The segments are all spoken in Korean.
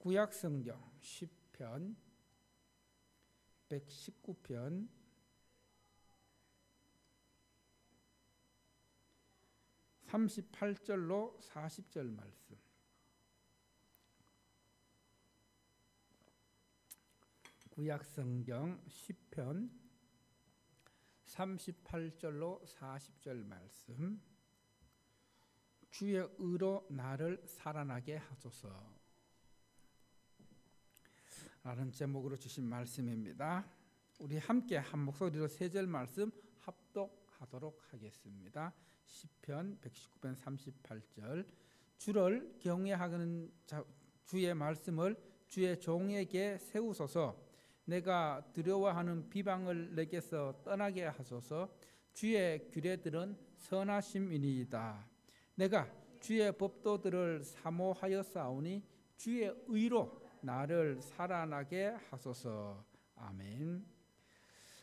구약성경 시편 119편 38절로 40절 말씀. 구약성경 시편 38절로 40절 말씀. 주의 의로 나를 살아나게 하소서 라는 제목으로 주신 말씀입니다. 우리 함께 한 목소리로 세 절 말씀 합독하도록 하겠습니다. 시편 119편 38절. 주를 경외하는 주의 말씀을 주의 종에게 세우소서. 내가 두려워하는 비방을 내게서 떠나게 하소서. 주의 규례들은 선하심이니이다. 내가 주의 법도들을 사모하여 싸우니 주의 의로 나를 살아나게 하소서. 아멘.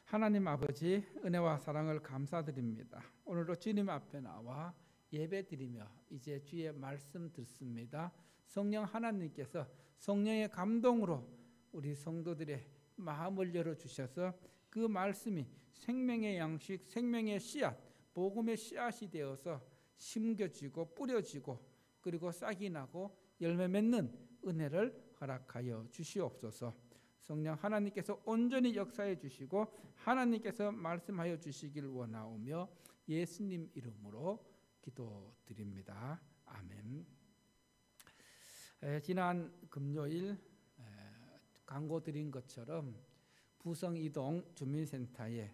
하나님 아버지, 은혜와 사랑을 감사드립니다. 오늘도 주님 앞에 나와 예배드리며 이제 주의 말씀 듣습니다. 성령 하나님께서 성령의 감동으로 우리 성도들의 마음을 열어주셔서 그 말씀이 생명의 양식, 생명의 씨앗, 복음의 씨앗이 되어서 심겨지고 뿌려지고 그리고 싹이 나고 열매 맺는 은혜를 허락하여 주시옵소서. 성령 하나님께서 온전히 역사해 주시고 하나님께서 말씀하여 주시길 원하오며 예수님 이름으로 기도드립니다. 아멘. 지난 금요일 광고 드린 것처럼 부성 이동 주민센터에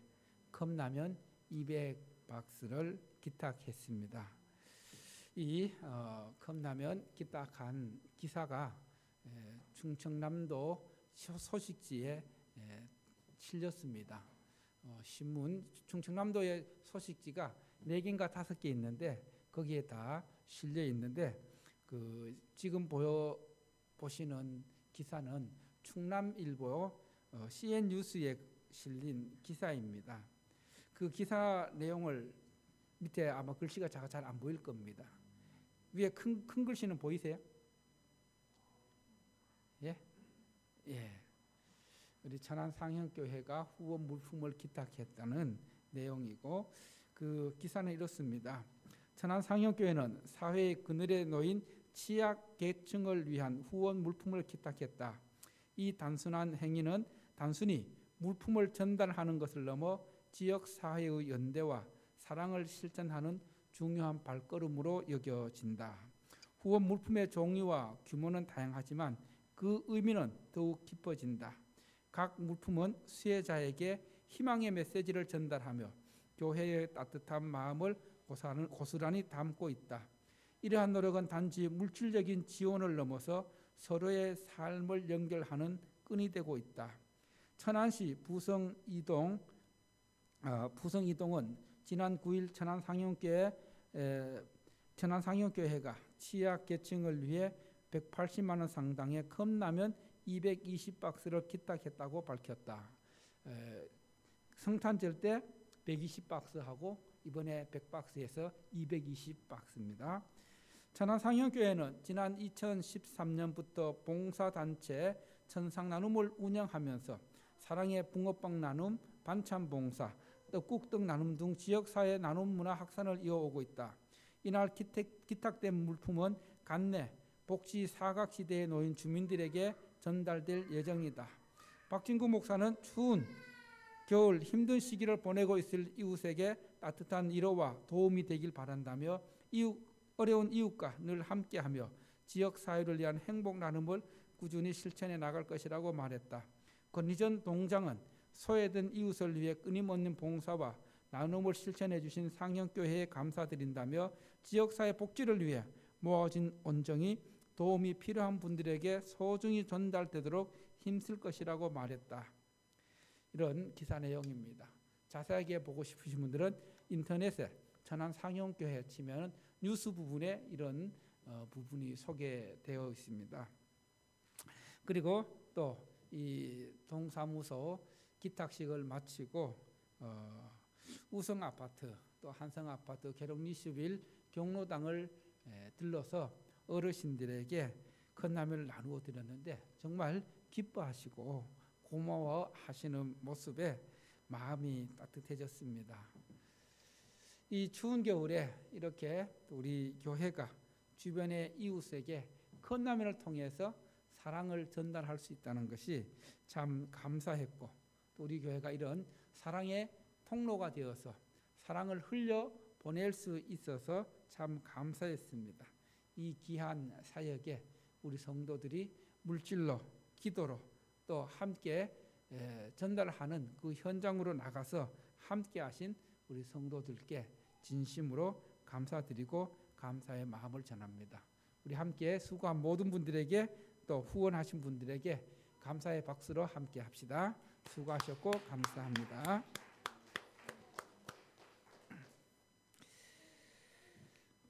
컵라면 200박스를 기탁했습니다. 이 컵라면 기탁한 기사가 충청남도 소식지에 실렸습니다. 신문 충청남도의 소식지가 4개인가 5개 있는데 거기에 다 실려 있는데 지금 보시는 기사는 충남일보 CN뉴스에 실린 기사입니다. 그 기사 내용을 밑에 아마 글씨가 잘 안 보일 겁니다. 위에 큰 글씨는 보이세요? 예. 우리 천안상형교회가 후원 물품을 기탁했다는 내용이고 그 기사는 이렇습니다. 천안상형교회는 사회의 그늘에 놓인 취약계층을 위한 후원 물품을 기탁했다. 이 단순한 행위는 단순히 물품을 전달하는 것을 넘어 지역사회의 연대와 사랑을 실천하는 중요한 발걸음으로 여겨진다. 후원 물품의 종류와 규모는 다양하지만 그 의미는 더욱 깊어진다. 각 물품은 수혜자에게 희망의 메시지를 전달하며 교회의 따뜻한 마음을 고스란히 담고 있다. 이러한 노력은 단지 물질적인 지원을 넘어서 서로의 삶을 연결하는 끈이 되고 있다. 천안시 부성이동은 지난 9일 천안상형교회가 취약계층을 위해 180만 원 상당의 컵라면 220박스를 기탁했다고 밝혔다. 성탄절 때 120박스하고 이번에 100박스에서 220박스입니다. 천안상형교회는 지난 2013년부터 봉사단체 천상나눔을 운영하면서 사랑의 붕어빵 나눔, 반찬 봉사, 떡국 등 나눔 등 지역사회 나눔 문화 확산을 이어오고 있다. 이날 기탁된 물품은 간내, 복지 사각지대에 놓인 주민들에게 전달될 예정이다. 박진구 목사는 추운 겨울 힘든 시기를 보내고 있을 이웃에게 따뜻한 위로와 도움이 되길 바란다며 어려운 이웃과 늘 함께하며 지역사회를 위한 행복 나눔을 꾸준히 실천해 나갈 것이라고 말했다. 권희전 동장은 소외된 이웃을 위해 끊임없는 봉사와 나눔을 실천해 주신 상형교회에 감사드린다며 지역사회 복지를 위해 모아진 온정이 도움이 필요한 분들에게 소중히 전달되도록 힘쓸 것이라고 말했다. 이런 기사 내용입니다. 자세하게 보고 싶으신 분들은 인터넷에 천안상형교회 치면 뉴스 부분에 이런 부분이 소개되어 있습니다. 그리고 또 이 동사무소 기탁식을 마치고 우성아파트 또 한성아파트 계룡 리슈빌 경로당을 들러서 어르신들에게 컵라면을 나누어 드렸는데 정말 기뻐하시고 고마워하시는 모습에 마음이 따뜻해졌습니다. 이 추운 겨울에 이렇게 우리 교회가 주변의 이웃에게 컵라면을 통해서 사랑을 전달할 수 있다는 것이 참 감사했고, 또 우리 교회가 이런 사랑의 통로가 되어서 사랑을 흘려 보낼 수 있어서 참 감사했습니다. 이 귀한 사역에 우리 성도들이 물질로, 기도로 또 함께 전달하는 그 현장으로 나가서 함께 하신 우리 성도들께 진심으로 감사드리고 감사의 마음을 전합니다. 우리 함께 수고한 모든 분들에게 또 후원하신 분들에게 감사의 박수로 함께 합시다. 수고하셨고 감사합니다.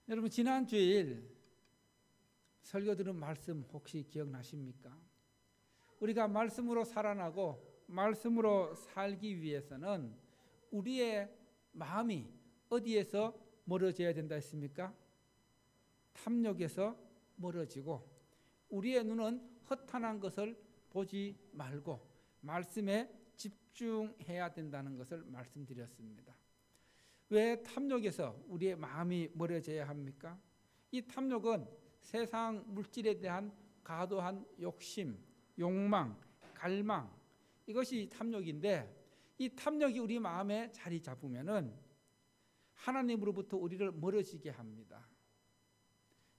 여러분, 지난 주일 설교 들은 말씀 혹시 기억나십니까? 우리가 말씀으로 살아나고 말씀으로 살기 위해서는 우리의 마음이 어디에서 멀어져야 된다 했습니까? 탐욕에서 멀어지고 우리의 눈은 허탄한 것을 보지 말고 말씀에 집중해야 된다는 것을 말씀드렸습니다. 왜 탐욕에서 우리의 마음이 멀어져야 합니까? 이 탐욕은 세상 물질에 대한 과도한 욕심, 욕망, 갈망, 이것이 탐욕인데, 이 탐욕이 우리 마음에 자리 잡으면은 하나님으로부터 우리를 멀어지게 합니다.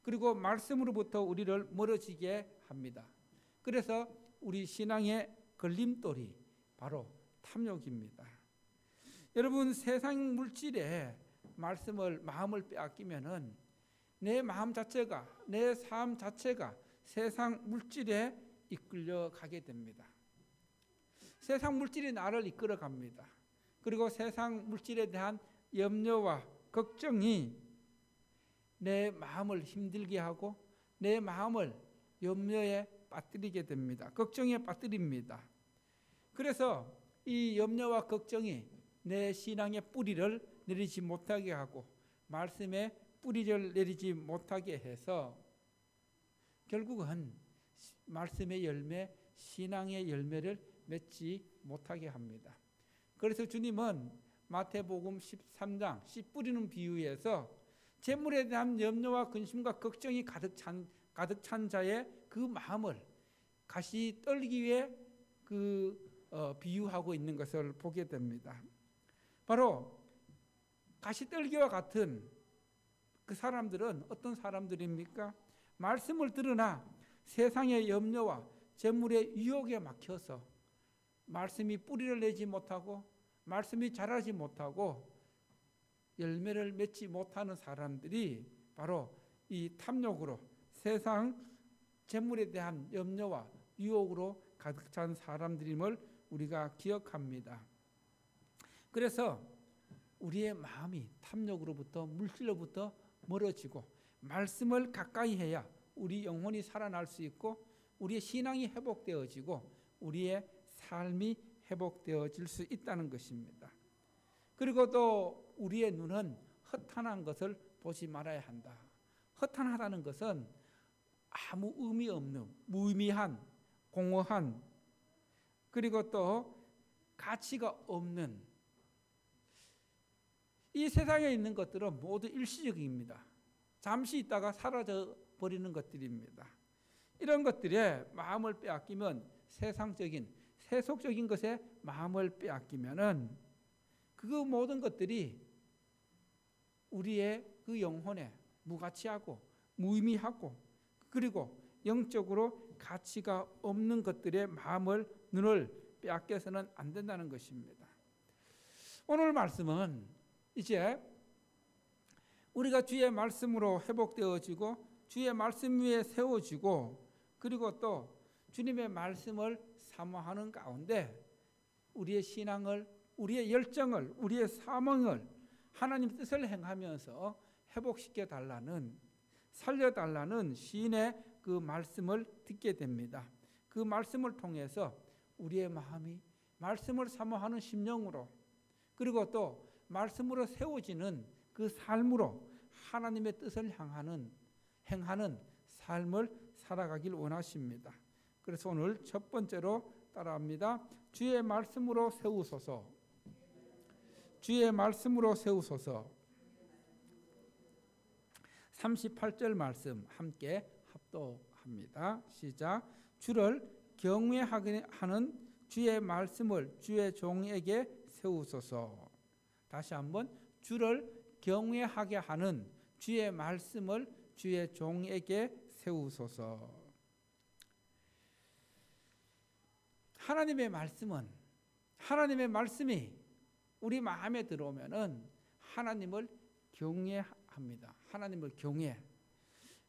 그리고 말씀으로부터 우리를 멀어지게 합니다. 그래서 우리 신앙의 걸림돌이 바로 탐욕입니다. 여러분, 세상 물질에 마음을 빼앗기면은 내 마음 자체가, 내 삶 자체가 세상 물질에 이끌려 가게 됩니다. 세상 물질이 나를 이끌어 갑니다. 그리고 세상 물질에 대한 염려와 걱정이 내 마음을 힘들게 하고 내 마음을 염려에 빠뜨리게 됩니다. 걱정에 빠뜨립니다. 그래서 이 염려와 걱정이 내 신앙의 뿌리를 내리지 못하게 하고 말씀에 뿌리를 내리지 못하게 해서 결국은 말씀의 열매, 신앙의 열매를 맺지 못하게 합니다. 그래서 주님은 마태복음 13장 씨 뿌리는 비유에서 재물에 대한 염려와 근심과 걱정이 가득 찬 자의 그 마음을 가시 떨기 위해 비유하고 있는 것을 보게 됩니다. 바로 가시 떨기와 같은 그 사람들은 어떤 사람들입니까? 말씀을 들으나 세상의 염려와 재물의 유혹에 막혀서 말씀이 뿌리를 내지 못하고 말씀이 자라지 못하고 열매를 맺지 못하는 사람들이 바로 이 탐욕으로 세상 재물에 대한 염려와 유혹으로 가득 찬 사람들임을 우리가 기억합니다. 그래서 우리의 마음이 탐욕으로부터 물질로부터 멀어지고 말씀을 가까이 해야 우리 영혼이 살아날 수 있고 우리의 신앙이 회복되어지고 우리의 삶이 회복되어질 수 있다는 것입니다. 그리고 또 우리의 눈은 허탄한 것을 보지 말아야 한다. 허탄하다는 것은 아무 의미 없는 무의미한 공허한 그리고 또 가치가 없는 이 세상에 있는 것들은 모두 일시적입니다. 잠시 있다가 사라져 버리는 것들입니다. 이런 것들에 마음을 빼앗기면 세상적인 세속적인 것에 마음을 빼앗기면은 그 모든 것들이 우리의 그 영혼에 무가치하고 무의미하고 그리고 영적으로 가치가 없는 것들의 눈을 빼앗겨서는 안 된다는 것입니다. 오늘 말씀은 이제 우리가 주의 말씀으로 회복되어지고 주의 말씀 위에 세워지고 그리고 또 주님의 말씀을 사모하는 가운데 우리의 신앙을, 우리의 열정을, 우리의 사명을 하나님 뜻을 행하면서 회복시켜 달라는, 살려달라는 시인의 그 말씀을 듣게 됩니다. 그 말씀을 통해서 우리의 마음이 말씀을 사모하는 심령으로 그리고 또 말씀으로 세워지는 그 삶으로 하나님의 뜻을 행하는 삶을 살아가길 원하십니다. 그래서 오늘 첫 번째로 따라합니다. 주의 말씀으로 세우소서. 주의 말씀으로 세우소서. 38절 말씀 함께 합독합니다. 시작. 주를 경외하는 주의 말씀을 주의 종에게 세우소서. 다시 한번 주를 경외하게 하는 주의 말씀을 주의 종에게 세우소서. 하나님의 말씀이 우리 마음에 들어오면은 하나님을 경외합니다. 하나님을 경외.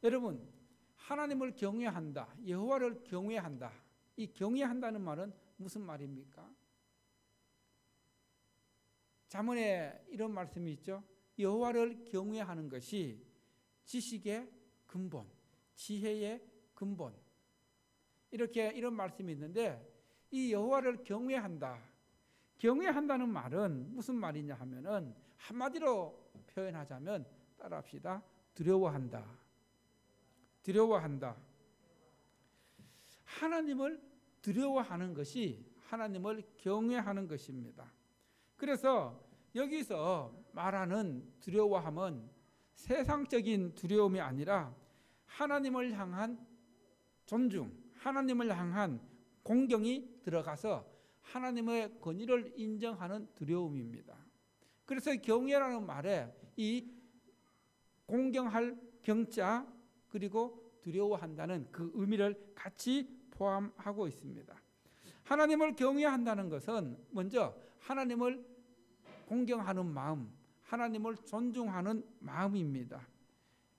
여러분, 하나님을 경외한다. 여호와를 경외한다. 이 경외한다는 말은 무슨 말입니까? 잠언에 이런 말씀이 있죠. 여호와를 경외하는 것이 지식의 근본, 지혜의 근본. 이런 말씀이 있는데 이 여호와를 경외한다는 말은 무슨 말이냐 하면은 한마디로 표현하자면 따라합시다. 두려워한다. 하나님을 두려워하는 것이 하나님을 경외하는 것입니다. 그래서 여기서 말하는 두려워함은 세상적인 두려움이 아니라 하나님을 향한 존중, 하나님을 향한 공경이 들어가서 하나님의 권위를 인정하는 두려움입니다. 그래서 경외라는 말에 이 공경할 경자 그리고 두려워한다는 그 의미를 같이 포함하고 있습니다. 하나님을 경외한다는 것은 먼저 하나님을 공경하는 마음, 하나님을 존중하는 마음입니다.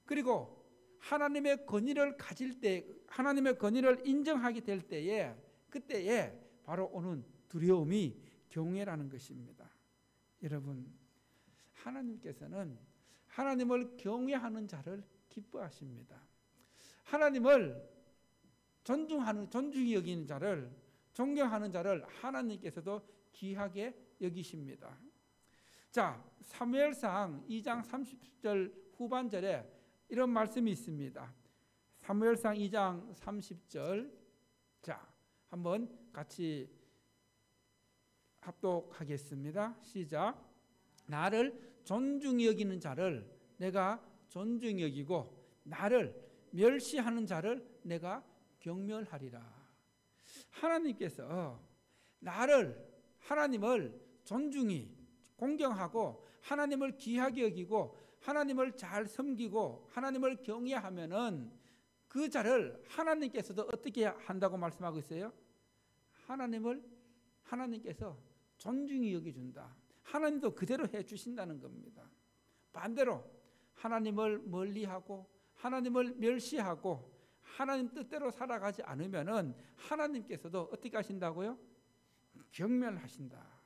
그리고 하나님의 권위를 가질 때, 하나님의 권위를 인정하게 될 때에 그때에 바로 오는 두려움이 경외라는 것입니다. 여러분, 하나님께서는 하나님을 경외하는 자를 기뻐하십니다. 하나님을 존중히 여기는 자를, 존경하는 자를 하나님께서도 귀하게 여기십니다. 자, 사무엘상 2장 30절 후반절에 이런 말씀이 있습니다. 사무엘상 2장 30절. 자, 한번 같이 합독하겠습니다. 시작. 나를 존중히 여기는 자를 내가 존중히 여기고 나를 멸시하는 자를 내가 경멸하리라. 하나님께서 하나님을 존중히 공경하고 하나님을 귀하게 여기고 하나님을 잘 섬기고 하나님을 경외하면은 그 자를 하나님께서도 어떻게 한다고 말씀하고 있어요? 하나님께서 존중히 여겨준다. 하나님도 그대로 해주신다는 겁니다. 반대로 하나님을 멀리하고 하나님을 멸시하고 하나님 뜻대로 살아가지 않으면은 하나님께서도 어떻게 하신다고요? 경멸하신다.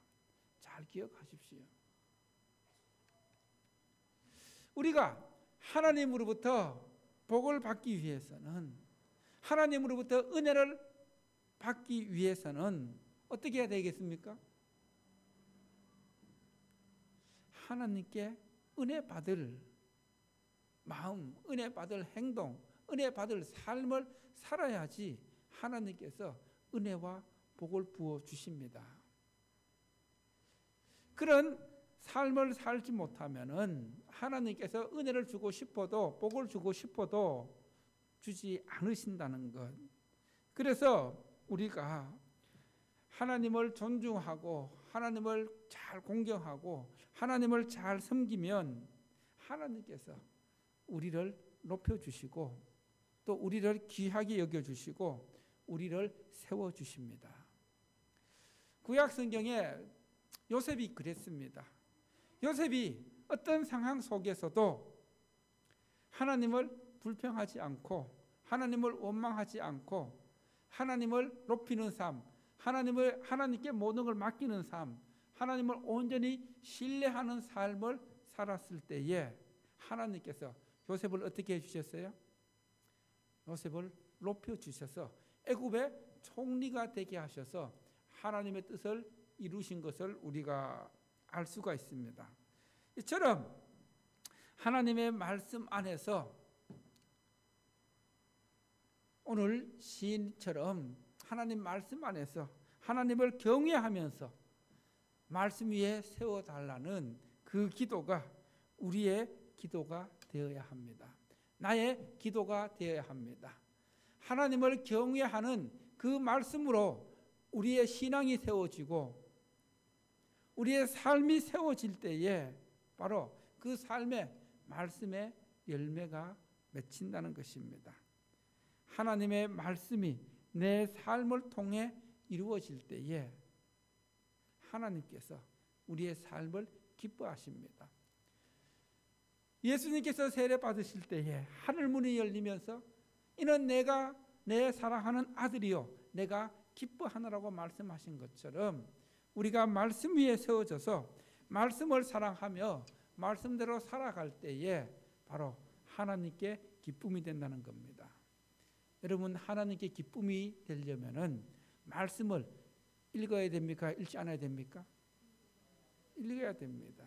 잘 기억하십시오. 우리가 하나님으로부터 복을 받기 위해서는, 하나님으로부터 은혜를 받기 위해서는 어떻게 해야 되겠습니까? 하나님께 은혜 받을 마음, 은혜 받을 행동, 은혜 받을 삶을 살아야지 하나님께서 은혜와 복을 부어 주십니다. 그런 삶을 살지 못하면은 하나님께서 은혜를 주고 싶어도 복을 주고 싶어도 주지 않으신다는 것. 그래서 우리가 하나님을 존중하고 하나님을 잘 공경하고 하나님을 잘 섬기면 하나님께서 우리를 높여주시고 또 우리를 귀하게 여겨주시고 우리를 세워주십니다. 구약성경에 요셉이 그랬습니다. 요셉이 어떤 상황 속에서도 하나님을 불평하지 않고 하나님을 원망하지 않고 하나님을 높이는 삶, 하나님께 모든 걸 맡기는 삶, 하나님을 온전히 신뢰하는 삶을 살았을 때에 하나님께서 요셉을 어떻게 해주셨어요? 요셉을 높여주셔서 애굽의 총리가 되게 하셔서 하나님의 뜻을 이루신 것을 우리가 알 수가 있습니다. 이처럼 하나님의 말씀 안에서 오늘 시인처럼 하나님 말씀 안에서 하나님을 경외하면서 말씀 위에 세워달라는 그 기도가 우리의 기도가 되어야 합니다. 나의 기도가 되어야 합니다. 하나님을 경외하는 그 말씀으로 우리의 신앙이 세워지고 우리의 삶이 세워질 때에 바로 그 삶의 말씀의 열매가 맺힌다는 것입니다. 하나님의 말씀이 내 삶을 통해 이루어질 때에 하나님께서 우리의 삶을 기뻐하십니다. 예수님께서 세례 받으실 때에 하늘 문이 열리면서 이는 내가 내 사랑하는 아들이요 내가 기뻐하노라고 말씀하신 것처럼 우리가 말씀 위에 세워져서 말씀을 사랑하며 말씀대로 살아갈 때에 바로 하나님께 기쁨이 된다는 겁니다. 여러분, 하나님께 기쁨이 되려면은 말씀을 읽어야 됩니까? 읽지 않아야 됩니까? 읽어야 됩니다.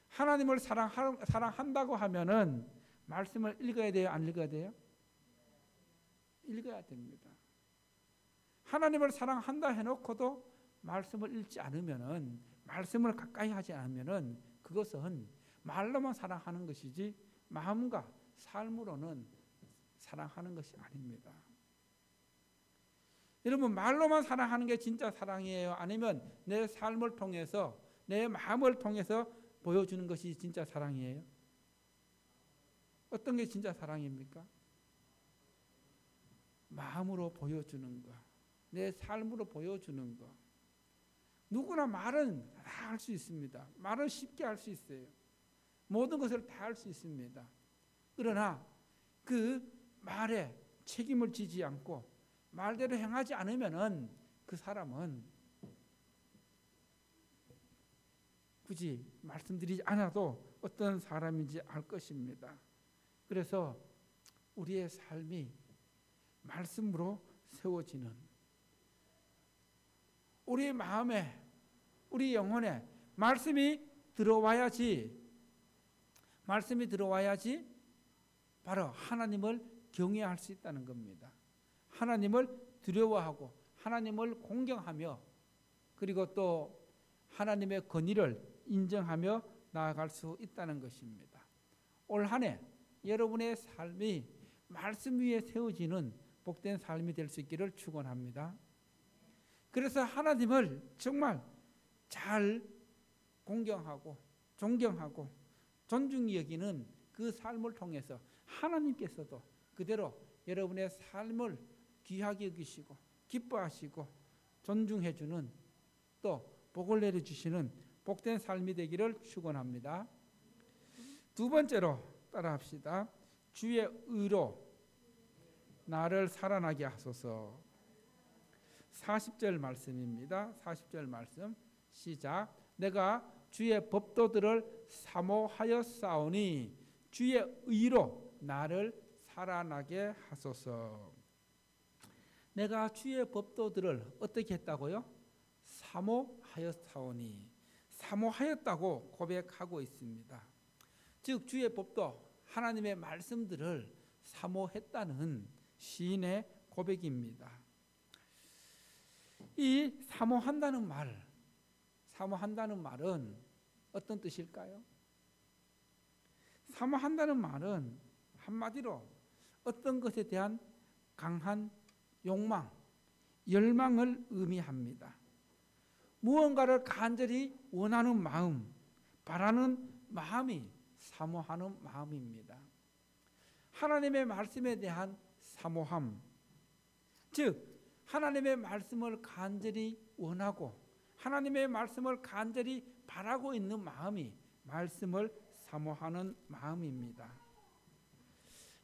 하나님을 사랑한다고 하면은 말씀을 읽어야 돼요? 안 읽어야 돼요? 읽어야 됩니다. 하나님을 사랑한다 해놓고도 말씀을 읽지 않으면은, 말씀을 가까이 하지 않으면은 그것은 말로만 사랑하는 것이지 마음과 삶으로는 사랑하는 것이 아닙니다. 여러분, 말로만 사랑하는 게 진짜 사랑이에요? 아니면 내 삶을 통해서, 내 마음을 통해서 보여주는 것이 진짜 사랑이에요? 어떤 게 진짜 사랑입니까? 마음으로 보여주는 것, 내 삶으로 보여주는 것. 누구나 말은 다 할 수 있습니다. 말은 쉽게 할 수 있어요. 모든 것을 다 할 수 있습니다. 그러나 그 말에 책임을 지지 않고 말대로 행하지 않으면은 그 사람은 굳이 말씀드리지 않아도 어떤 사람인지 알 것입니다. 그래서 우리의 삶이 말씀으로 세워지는, 우리 마음에, 우리 영혼에 말씀이 들어와야지 바로 하나님을 경외할 수 있다는 겁니다. 하나님을 두려워하고 하나님을 공경하며 그리고 또 하나님의 권위를 인정하며 나아갈 수 있다는 것입니다. 올 한 해 여러분의 삶이 말씀 위에 세워지는 복된 삶이 될 수 있기를 축원합니다. 그래서 하나님을 정말 잘 공경하고 존경하고 존중히 여기는 그 삶을 통해서 하나님께서도 그대로 여러분의 삶을 귀하게 여기시고 기뻐하시고 존중해 주는, 또 복을 내려주시는 복된 삶이 되기를 축원합니다. 두 번째로 따라합시다. 주의 의로 나를 살아나게 하소서. 40절 말씀입니다. 40절 말씀 시작. 내가 주의 법도들을 사모하였사오니 주의 의로 나를 살아나게 하소서. 내가 주의 법도들을 어떻게 했다고요? 사모하였사오니, 사모하였다고 고백하고 있습니다. 즉 주의 법도, 하나님의 말씀들을 사모했다는 시인의 고백입니다. 이 사모한다는 말은 어떤 뜻일까요? 사모한다는 말은 한마디로 어떤 것에 대한 강한 욕망, 열망을 의미합니다. 무언가를 간절히 원하는 마음, 바라는 마음이 사모하는 마음입니다. 하나님의 말씀에 대한 사모함, 즉 하나님의 말씀을 간절히 원하고 하나님의 말씀을 간절히 바라고 있는 마음이 말씀을 사모하는 마음입니다.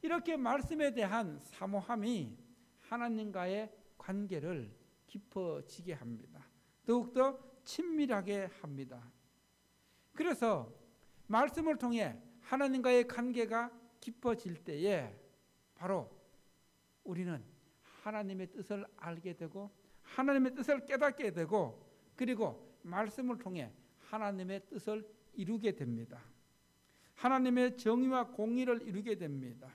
이렇게 말씀에 대한 사모함이 하나님과의 관계를 깊어지게 합니다. 더욱더 친밀하게 합니다. 그래서 말씀을 통해 하나님과의 관계가 깊어질 때에 바로 우리는 하나님의 뜻을 알게 되고 하나님의 뜻을 깨닫게 되고 그리고 말씀을 통해 하나님의 뜻을 이루게 됩니다. 하나님의 정의와 공의를 이루게 됩니다.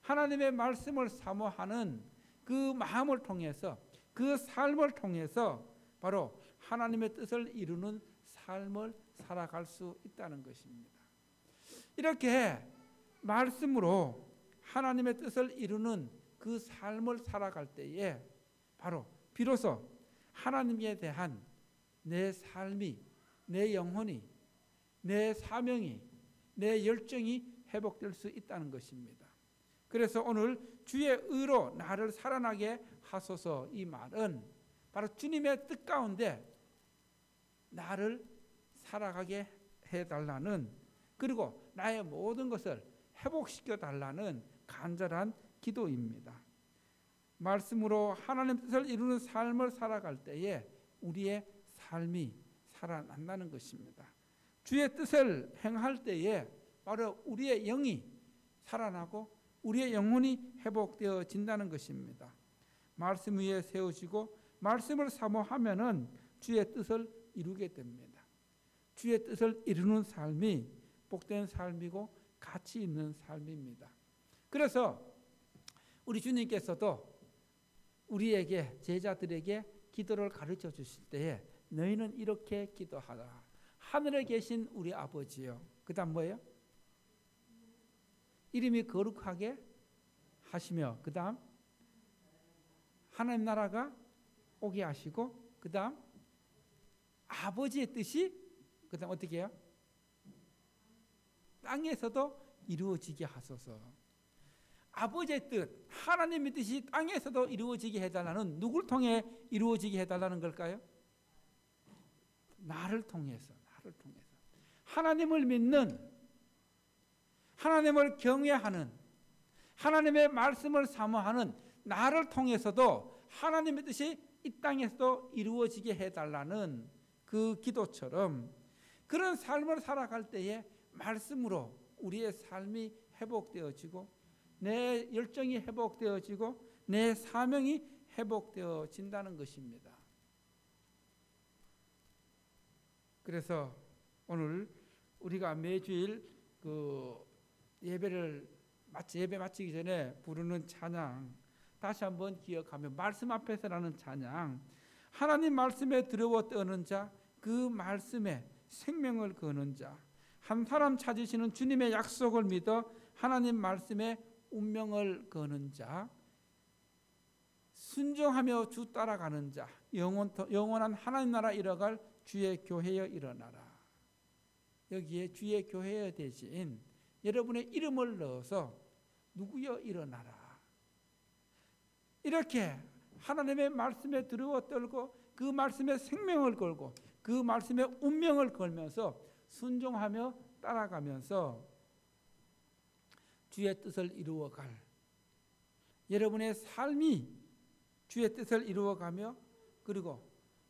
하나님의 말씀을 사모하는 그 마음을 통해서, 그 삶을 통해서 바로 하나님의 뜻을 이루는 삶을 살아갈 수 있다는 것입니다. 이렇게 말씀으로 하나님의 뜻을 이루는 그 삶을 살아갈 때에 바로 비로소 하나님에 대한 내 삶이, 내 영혼이, 내 사명이, 내 열정이 회복될 수 있다는 것입니다. 그래서 오늘 주의 의로 나를 살아나게 하소서, 이 말은 바로 주님의 뜻 가운데 나를 살아가게 해달라는, 그리고 나의 모든 것을 회복시켜 달라는 간절한 기도입니다. 말씀으로 하나님 뜻을 이루는 삶을 살아갈 때에 우리의 삶이 살아난다는 것입니다. 주의 뜻을 행할 때에 바로 우리의 영이 살아나고 우리의 영혼이 회복되어진다는 것입니다. 말씀 위에 세우시고 말씀을 사모하면은 주의 뜻을 이루게 됩니다. 주의 뜻을 이루는 삶이 복된 삶이고 가치 있는 삶입니다. 그래서 우리 주님께서도 우리에게, 제자들에게 기도를 가르쳐 주실 때에 너희는 이렇게 기도하라. 하늘에 계신 우리 아버지요. 그 다음 뭐예요? 이름이 거룩하게 하시며, 그 다음 하나님 나라가 오게 하시고, 그 다음 아버지의 뜻이, 그 다음 어떻게 해요? 땅에서도 이루어지게 하소서. 아버지의 뜻, 하나님의 뜻이 땅에서도 이루어지게 해달라는, 누굴 통해 이루어지게 해달라는 걸까요? 나를 통해서. 하나님을 믿는, 하나님을 경외하는, 하나님의 말씀을 사모하는 나를 통해서도 하나님의 뜻이 이 땅에서도 이루어지게 해달라는 그 기도처럼, 그런 삶을 살아갈 때에 말씀으로 우리의 삶이 회복되어지고 내 열정이 회복되어지고 내 사명이 회복되어진다는 것입니다. 그래서 오늘 우리가 매주일 그 예배 마치기 전에 부르는 찬양, 다시 한번 기억하며, 말씀 앞에서라는 찬양, 하나님 말씀에 두려워 떠는 자, 그 말씀에 생명을 거는 자, 한 사람 찾으시는 주님의 약속을 믿어 하나님 말씀에 운명을 거는 자, 순종하며 주 따라가는 자, 영원한 하나님 나라 이뤄갈 주의 교회여 일어나라. 여기에 주의 교회여 대신 여러분의 이름을 넣어서 누구여 일어나라. 이렇게 하나님의 말씀에 두려워 떨고 그 말씀에 생명을 걸고 그 말씀에 운명을 걸면서 순종하며 따라가면서 주의 뜻을 이루어갈, 여러분의 삶이 주의 뜻을 이루어가며 그리고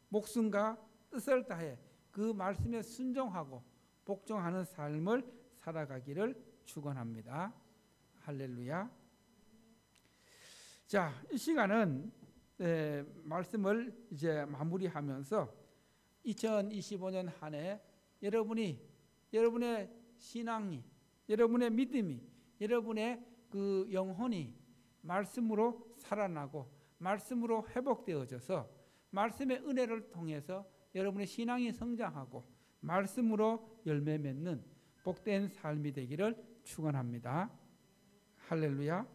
목숨과 뜻을 다해 그 말씀에 순종하고 복종하는 삶을 살아가기를 축원합니다. 할렐루야. 자, 이 시간은 말씀을 이제 마무리하면서 2025년 한 해 여러분의 신앙이, 여러분의 믿음이, 여러분의 그 영혼이 말씀으로 살아나고 말씀으로 회복되어져서 말씀의 은혜를 통해서 여러분의 신앙이 성장하고 말씀으로 열매 맺는 복된 삶이 되기를 축원합니다. 할렐루야.